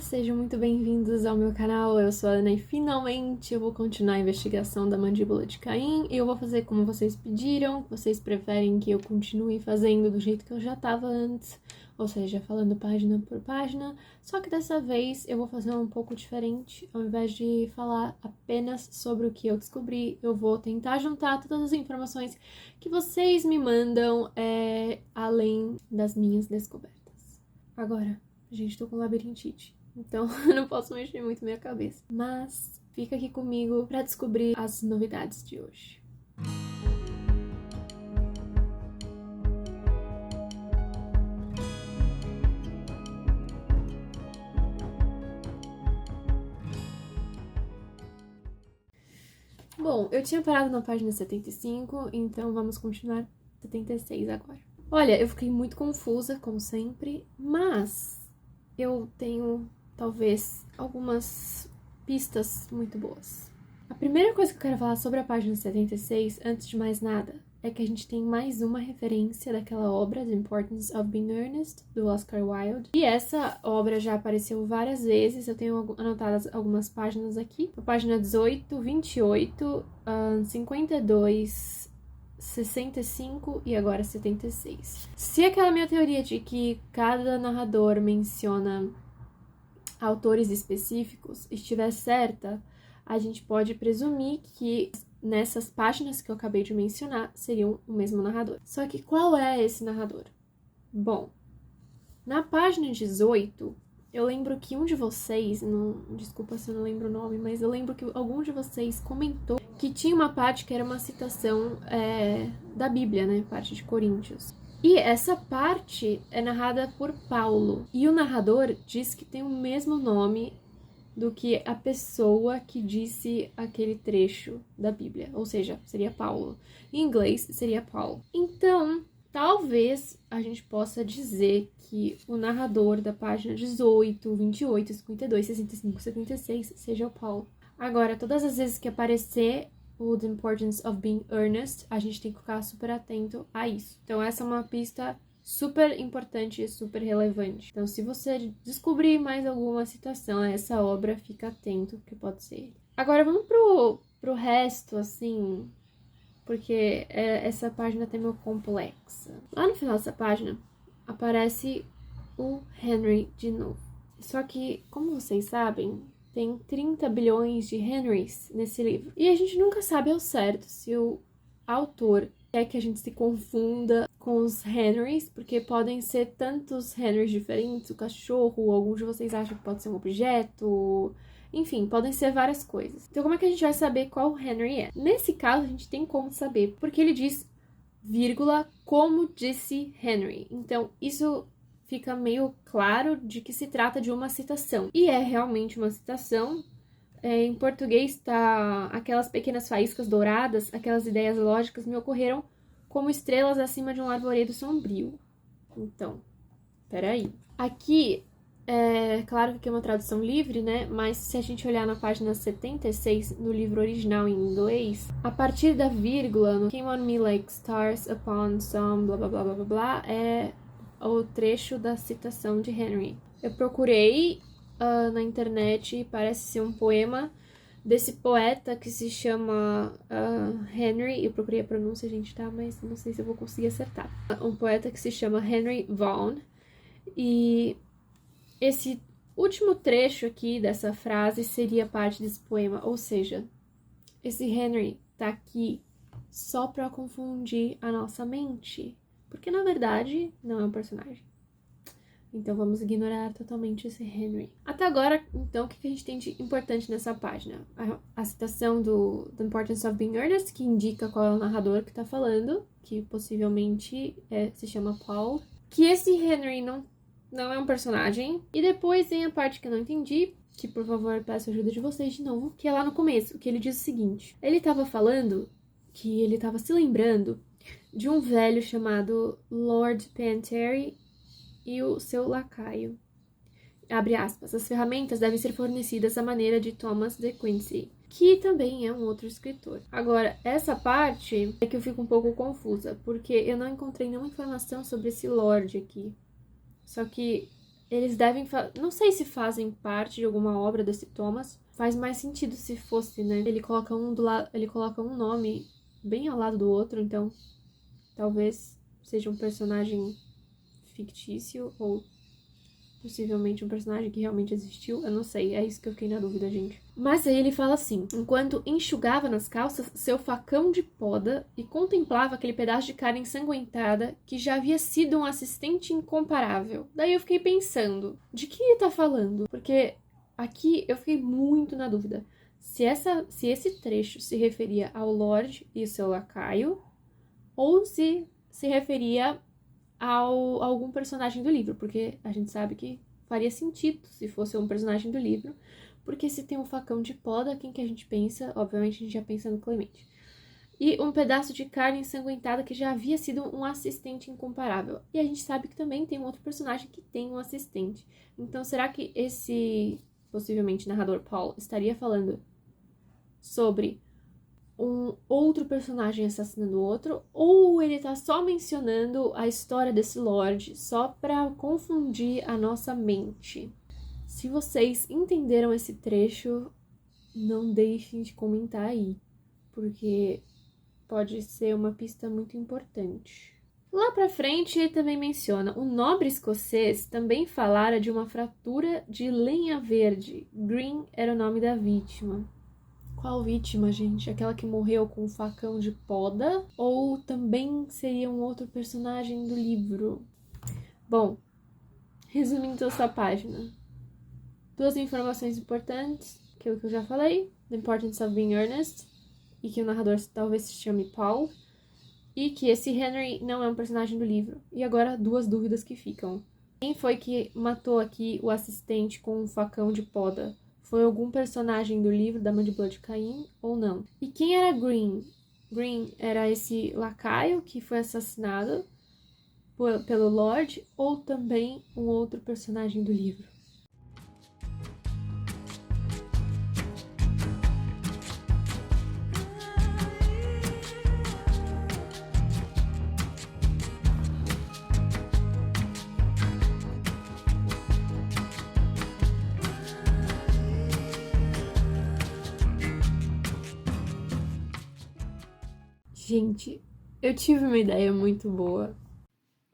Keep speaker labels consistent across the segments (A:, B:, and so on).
A: Sejam muito bem-vindos ao meu canal, eu sou a Ana e finalmente eu vou continuar a investigação da mandíbula de Caim e eu vou fazer como vocês pediram, vocês preferem que eu continue fazendo do jeito que eu já estava antes, ou seja, falando página por página, só que dessa vez eu vou fazer um pouco diferente, ao invés de falar apenas sobre o que eu descobri, eu vou tentar juntar todas as informações que vocês me mandam, além das minhas descobertas. Agora, gente, tô com labirintite, então eu não posso mexer muito minha cabeça. Mas fica aqui comigo pra descobrir as novidades de hoje. Bom, eu tinha parado na página 75, então vamos continuar 76 agora. Olha, eu fiquei muito confusa, como sempre, mas eu tenho, talvez, algumas pistas muito boas. A primeira coisa que eu quero falar sobre a página 76, antes de mais nada, é que a gente tem mais uma referência daquela obra, The Importance of Being Earnest, do Oscar Wilde. E essa obra já apareceu várias vezes, eu tenho anotadas algumas páginas aqui. A página 18, 28, 52... 65 e agora 76. Se aquela minha teoria de que cada narrador menciona autores específicos estiver certa, a gente pode presumir que nessas páginas que eu acabei de mencionar seriam o mesmo narrador. Só que qual é esse narrador? Bom, na página 18, eu lembro que um de vocês, desculpa se eu não lembro o nome, mas eu lembro que algum de vocês comentou que tinha uma parte que era uma citação da Bíblia, né? Parte de Coríntios. E essa parte é narrada por Paulo. E o narrador diz que tem o mesmo nome do que a pessoa que disse aquele trecho da Bíblia. Ou seja, seria Paulo. Em inglês, seria Paul. Então, talvez a gente possa dizer que o narrador da página 18, 28, 52, 65, 76 seja o Paul. Agora, todas as vezes que aparecer o The Importance of Being Earnest, a gente tem que ficar super atento a isso. Então, essa é uma pista super importante e super relevante. Então, se você descobrir mais alguma citação a essa obra, fica atento, que pode ser ele. Agora, vamos pro resto, assim, porque essa página tá meio complexa. Lá no final dessa página, aparece o Henry de novo. Só que, como vocês sabem, tem 30 bilhões de Henrys nesse livro. E a gente nunca sabe ao certo se o autor quer que a gente se confunda com os Henrys, porque podem ser tantos Henrys diferentes, o cachorro, alguns de vocês acham que pode ser um objeto, enfim, podem ser várias coisas. Então, como é que a gente vai saber qual Henry é? Nesse caso, a gente tem como saber, porque ele diz, vírgula, como disse Henry. Então, isso fica meio claro de que se trata de uma citação. E é realmente uma citação. Em português tá aquelas pequenas faíscas douradas, aquelas ideias lógicas me ocorreram como estrelas acima de um arvoredo sombrio. Então, peraí. Aqui, claro que aqui é uma tradução livre, né? Mas se a gente olhar na página 76, no livro original em inglês, a partir da vírgula, no Came on me like stars upon some blá blá blá blá blá blá, é o trecho da citação de Henry. Eu procurei na internet e parece ser um poema desse poeta que se chama Henry. Eu procurei a pronúncia, gente, tá? Mas não sei se eu vou conseguir acertar. Um poeta que se chama Henry Vaughan. E esse último trecho aqui dessa frase seria parte desse poema. Ou seja, esse Henry tá aqui só pra confundir a nossa mente. Porque, na verdade, não é um personagem. Então, vamos ignorar totalmente esse Henry. Até agora, então, o que a gente tem de importante nessa página? A citação do The Importance of Being Earnest, que indica qual é o narrador que tá falando, que possivelmente se chama Paul. Que esse Henry não é um personagem. E depois vem a parte que eu não entendi, que, por favor, peço ajuda de vocês de novo, que é lá no começo, que ele diz o seguinte. Ele tava falando que ele tava se lembrando de um velho chamado Lord Panterry e o seu lacaio. Abre aspas. As ferramentas devem ser fornecidas à maneira de Thomas de Quincey, que também é um outro escritor. Agora, essa parte é que eu fico um pouco confusa, porque eu não encontrei nenhuma informação sobre esse Lord aqui. Só que eles devem... Não sei se fazem parte de alguma obra desse Thomas. Faz mais sentido se fosse, né? Ele coloca ele coloca um nome bem ao lado do outro, então talvez seja um personagem fictício ou possivelmente um personagem que realmente existiu. Eu não sei, é isso que eu fiquei na dúvida, gente. Mas aí ele fala assim: enquanto enxugava nas calças seu facão de poda e contemplava aquele pedaço de carne ensanguentada que já havia sido um assistente incomparável. Daí eu fiquei pensando, de que ele tá falando? Porque aqui eu fiquei muito na dúvida. Se esse trecho se referia ao Lorde e seu lacaio, ou se referia a algum personagem do livro, porque a gente sabe que faria sentido se fosse um personagem do livro, porque se tem um facão de poda, quem que a gente pensa? Obviamente a gente já pensa no Clemente. E um pedaço de carne ensanguentada que já havia sido um assistente incomparável. E a gente sabe que também tem um outro personagem que tem um assistente. Então será que esse, possivelmente, narrador Paul estaria falando sobre um outro personagem assassinando o outro, ou ele tá só mencionando a história desse Lorde só pra confundir a nossa mente? Se vocês entenderam esse trecho, não deixem de comentar aí, porque pode ser uma pista muito importante. Lá pra frente, ele também menciona: o nobre escocês também falara de uma fratura de lenha verde. Green era o nome da vítima. Qual vítima, gente? Aquela que morreu com um facão de poda? Ou também seria um outro personagem do livro? Bom, resumindo essa página. 2 informações importantes, que é o que eu já falei. The importance of being earnest. E que o narrador talvez se chame Paul. E que esse Henry não é um personagem do livro. E agora 2 dúvidas que ficam. Quem foi que matou aqui o assistente com um facão de poda? Foi algum personagem do livro da Mandíbula de Caim ou não? E quem era Green? Green era esse lacaio que foi assassinado pelo Lorde ou também um outro personagem do livro? Gente, eu tive uma ideia muito boa.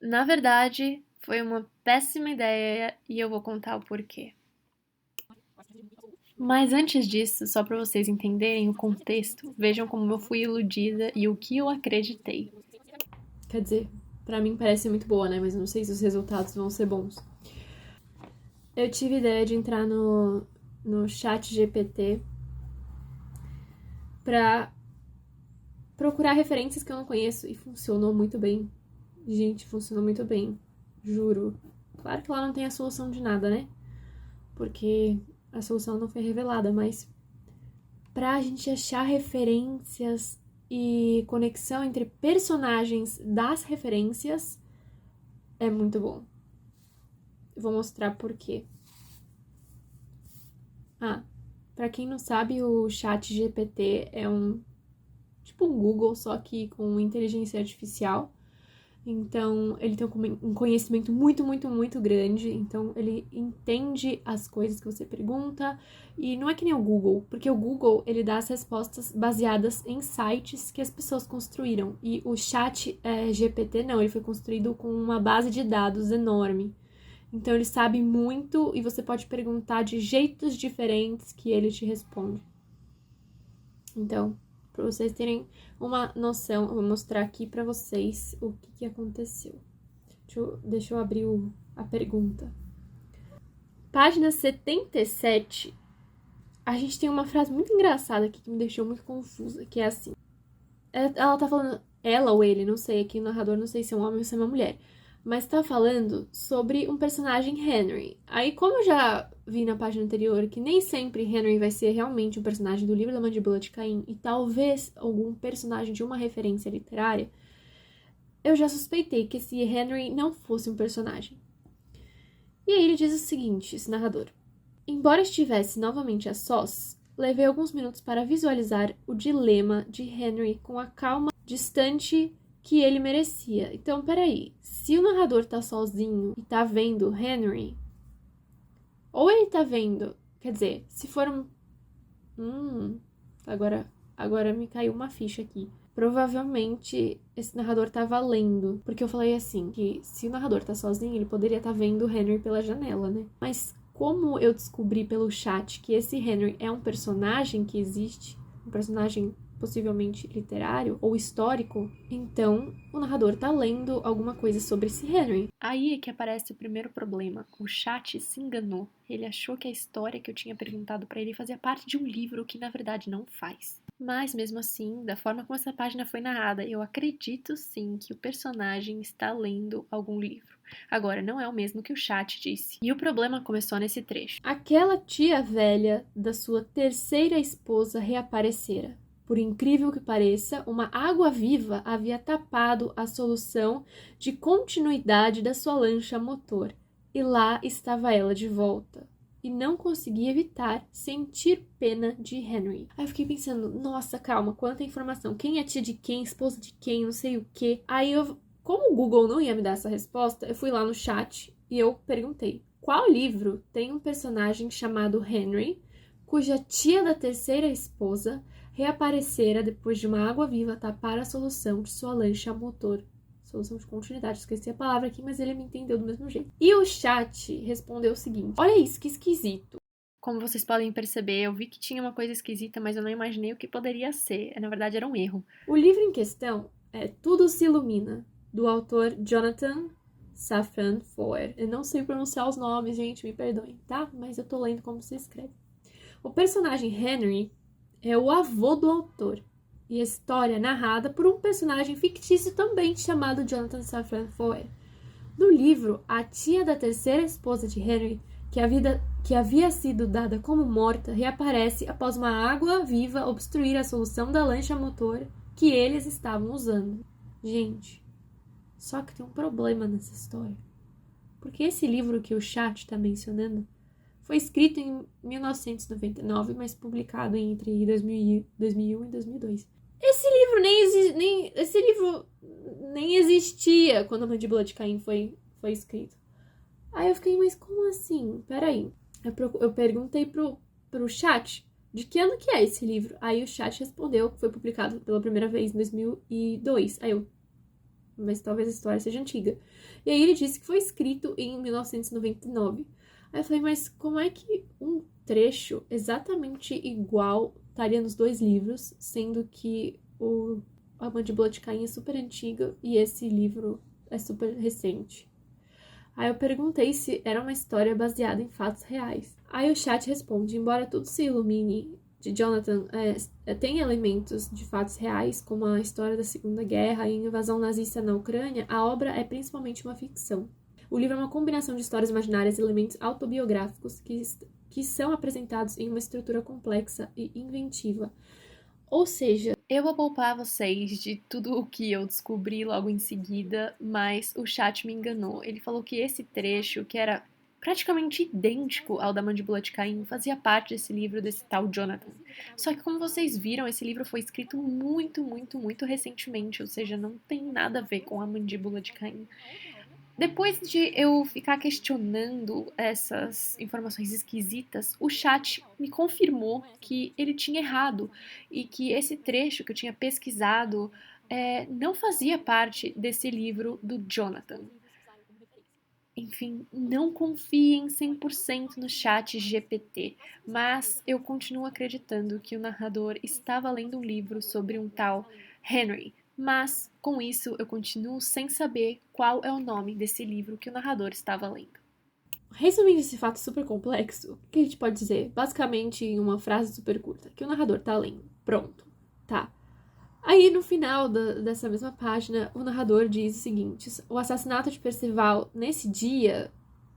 A: Na verdade, foi uma péssima ideia e eu vou contar o porquê. Mas antes disso, só para vocês entenderem o contexto, vejam como eu fui iludida e o que eu acreditei. Quer dizer, pra mim parece muito boa, né? Mas não sei se os resultados vão ser bons. Eu tive a ideia de entrar no chat GPT pra procurar referências que eu não conheço e funcionou muito bem. Gente, funcionou muito bem. Juro. Claro que lá não tem a solução de nada, né? Porque a solução não foi revelada, mas pra gente achar referências e conexão entre personagens das referências é muito bom. Vou mostrar por quê. Pra quem não sabe, o chat GPT é tipo um Google, só que com inteligência artificial. Então, ele tem um conhecimento muito, muito, muito grande. Então, ele entende as coisas que você pergunta. E não é que nem o Google, porque o Google, ele dá as respostas baseadas em sites que as pessoas construíram. E o chat GPT, não, ele foi construído com uma base de dados enorme. Então, ele sabe muito e você pode perguntar de jeitos diferentes que ele te responde. Então, para vocês terem uma noção, eu vou mostrar aqui para vocês o que aconteceu. Deixa eu abrir a pergunta. Página 77, a gente tem uma frase muito engraçada aqui que me deixou muito confusa, que é assim. Ela tá falando, ela ou ele, não sei, aqui o narrador, não sei se é um homem ou se é uma mulher, mas tá falando sobre um personagem Henry. Aí, como eu já vi na página anterior que nem sempre Henry vai ser realmente um personagem do livro da Mandíbula de Caim e talvez algum personagem de uma referência literária, eu já suspeitei que esse Henry não fosse um personagem. E aí ele diz o seguinte, esse narrador: embora estivesse novamente a sós, levei alguns minutos para visualizar o dilema de Henry com a calma distante que ele merecia. Então, peraí, se o narrador tá sozinho e tá vendo Henry, Ou ele tá vendo, quer dizer, se for agora me caiu uma ficha aqui. Provavelmente esse narrador tava lendo, porque eu falei assim, que se o narrador tá sozinho, ele poderia estar vendo o Henry pela janela, né? Mas como eu descobri pelo chat que esse Henry é um personagem que existe, um personagem possivelmente literário ou histórico, então o narrador tá lendo alguma coisa sobre esse Henry. Aí é que aparece o primeiro problema. O chat se enganou. Ele achou que a história que eu tinha perguntado pra ele fazia parte de um livro que na verdade não faz. Mas mesmo assim, da forma como essa página foi narrada, eu acredito sim que o personagem está lendo algum livro. Agora, não é o mesmo que o chat disse. E o problema começou nesse trecho. Aquela tia velha da sua terceira esposa reaparecera. Por incrível que pareça, uma água-viva havia tapado a solução de continuidade da sua lancha a motor. E lá estava ela de volta. E não consegui evitar sentir pena de Henry. Aí eu fiquei pensando, nossa, calma, quanta informação. Quem é tia de quem, esposa de quem, não sei o quê. Aí como o Google não ia me dar essa resposta, eu fui lá no chat e eu perguntei, qual livro tem um personagem chamado Henry, cuja tia da terceira esposa reaparecera depois de uma água-viva tapar a solução de sua lancha a motor. Solução de continuidade, esqueci a palavra aqui, mas ele me entendeu do mesmo jeito. E o chat respondeu o seguinte, olha isso, que esquisito. Como vocês podem perceber, eu vi que tinha uma coisa esquisita, mas eu não imaginei o que poderia ser. Na verdade, era um erro. O livro em questão é Tudo se Ilumina, do autor Jonathan Safran Foer. Eu não sei pronunciar os nomes, gente, me perdoem, tá? Mas eu tô lendo como se escreve. O personagem Henry é o avô do autor. E a história é narrada por um personagem fictício também chamado Jonathan Safran Foer. No livro, a tia da terceira esposa de Henry, que havia sido dada como morta, reaparece após uma água-viva obstruir a solução da lancha a motor que eles estavam usando. Gente, só que tem um problema nessa história. Porque esse livro que o chat está mencionando foi escrito em 1999, mas publicado entre 2001 e 2002. Esse livro nem existia quando a Mandíbula de Caim foi escrito. Aí eu fiquei, mas como assim? Peraí. Eu perguntei pro chat de que ano que é esse livro. Aí o chat respondeu que foi publicado pela primeira vez em 2002. Aí eu, mas talvez a história seja antiga. E aí ele disse que foi escrito em 1999. Aí eu falei, mas como é que um trecho exatamente igual estaria nos dois livros, sendo que a Mandíbula de Caim é super antiga e esse livro é super recente? Aí eu perguntei se era uma história baseada em fatos reais. Aí o chat responde, embora tudo se ilumine de Jonathan tem elementos de fatos reais, como a história da Segunda Guerra e a invasão nazista na Ucrânia, a obra é principalmente uma ficção. O livro é uma combinação de histórias imaginárias e elementos autobiográficos que são apresentados em uma estrutura complexa e inventiva. Ou seja, eu vou poupar vocês de tudo o que eu descobri logo em seguida, mas o chat me enganou. Ele falou que esse trecho, que era praticamente idêntico ao da Mandíbula de Caim, fazia parte desse livro desse tal Jonathan. Só que como vocês viram, esse livro foi escrito muito, muito, muito recentemente, ou seja, não tem nada a ver com a Mandíbula de Caim. Depois de eu ficar questionando essas informações esquisitas, o chat me confirmou que ele tinha errado e que esse trecho que eu tinha pesquisado não fazia parte desse livro do Jonathan. Enfim, não confiem 100% no chat GPT, mas eu continuo acreditando que o narrador estava lendo um livro sobre um tal Henry. Mas, com isso, eu continuo sem saber qual é o nome desse livro que o narrador estava lendo. Resumindo esse fato super complexo, o que a gente pode dizer? Basicamente, em uma frase super curta, que o narrador tá lendo. Pronto. Tá. Aí, no final dessa mesma página, o narrador diz o seguinte: o assassinato de Percival, nesse dia,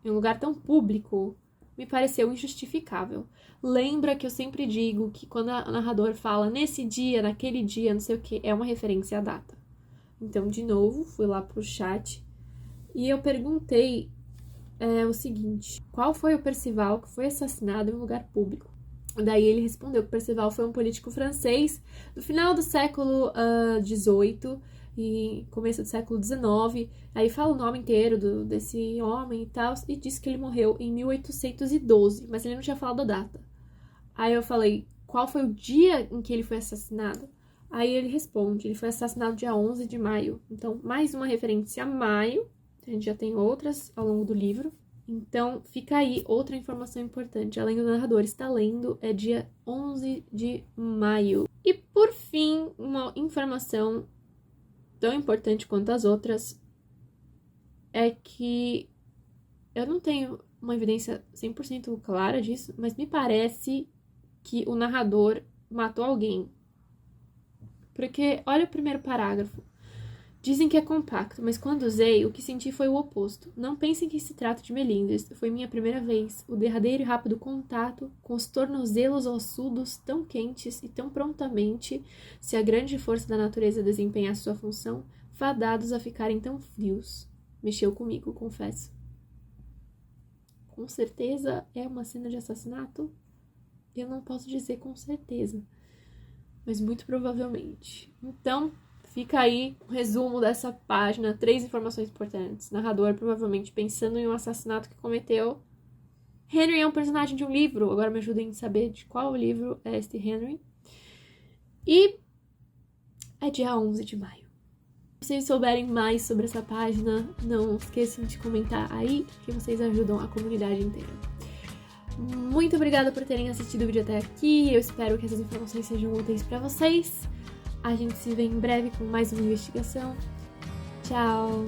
A: em um lugar tão público, me pareceu injustificável. Lembra que eu sempre digo que quando o narrador fala nesse dia, naquele dia, não sei o que, é uma referência à data. Então, de novo, fui lá pro chat e eu perguntei o seguinte: qual foi o Percival que foi assassinado em um lugar público? Daí ele respondeu que Percival foi um político francês do final do século XVIII e começo do século XIX. Aí fala o nome inteiro desse homem e tal, e diz que ele morreu em 1812, mas ele não tinha falado a data. Aí eu falei, qual foi o dia em que ele foi assassinado? Aí ele responde, ele foi assassinado dia 11 de maio. Então, mais uma referência a maio. A gente já tem outras ao longo do livro. Então, fica aí outra informação importante. Além do narrador está lendo, é dia 11 de maio. E, por fim, uma informação tão importante quanto as outras é que eu não tenho uma evidência 100% clara disso, mas me parece que o narrador matou alguém. Porque, olha o primeiro parágrafo. Dizem que é compacto, mas quando usei, o que senti foi o oposto. Não pensem que se trata de melindres. Foi minha primeira vez. O derradeiro e rápido contato, com os tornozelos ossudos tão quentes e tão prontamente, se a grande força da natureza desempenhasse sua função, fadados a ficarem tão frios. Mexeu comigo, confesso. Com certeza é uma cena de assassinato? Eu não posso dizer com certeza, mas muito provavelmente. Então, fica aí o resumo dessa página, 3 informações importantes. Narrador provavelmente pensando em um assassinato que cometeu. Henry é um personagem de um livro, agora me ajudem a saber de qual livro é este Henry. E é dia 11 de maio. Se vocês souberem mais sobre essa página, não esqueçam de comentar aí, que vocês ajudam a comunidade inteira. Muito obrigada por terem assistido o vídeo até aqui. Eu espero que essas informações sejam úteis para vocês. A gente se vê em breve com mais uma investigação. Tchau!